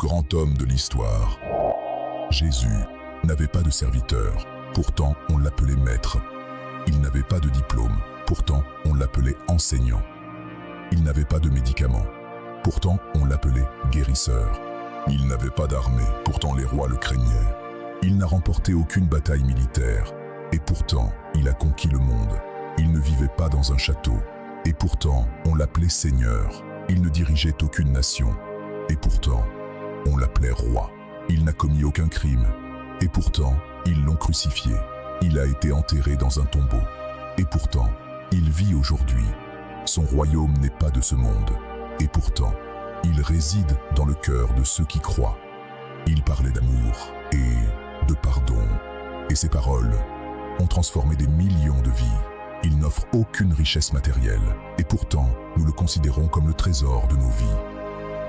grand homme de l'histoire. Jésus n'avait pas de serviteur, pourtant on l'appelait maître. Il n'avait pas de diplôme, pourtant on l'appelait enseignant. Il n'avait pas de médicaments, pourtant on l'appelait guérisseur. Il n'avait pas d'armée, pourtant les rois le craignaient. Il n'a remporté aucune bataille militaire, et pourtant il a conquis le monde. Il ne vivait pas dans un château, et pourtant on l'appelait Seigneur. Il ne dirigeait aucune nation, et pourtant on l'appelait roi. Il n'a commis aucun crime, et pourtant ils l'ont crucifié. Il a été enterré dans un tombeau, et pourtant il vit aujourd'hui. Son royaume n'est pas de ce monde, et pourtant il réside dans le cœur de ceux qui croient. Il parlait d'amour et de pardon, et ses paroles ont transformé des millions de vies. Il n'offre aucune richesse matérielle, et pourtant nous le considérons comme le trésor de nos vies.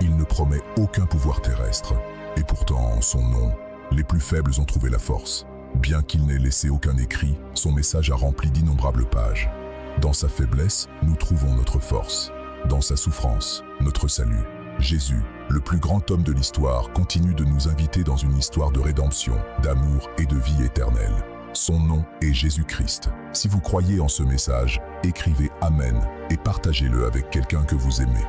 Il ne promet aucun pouvoir terrestre, et pourtant en son nom, les plus faibles ont trouvé la force. Bien qu'il n'ait laissé aucun écrit, son message a rempli d'innombrables pages. Dans sa faiblesse, nous trouvons notre force. Dans sa souffrance, notre salut. Jésus, le plus grand homme de l'histoire, continue de nous inviter dans une histoire de rédemption, d'amour et de vie éternelle. Son nom est Jésus-Christ. Si vous croyez en ce message, écrivez Amen et partagez-le avec quelqu'un que vous aimez.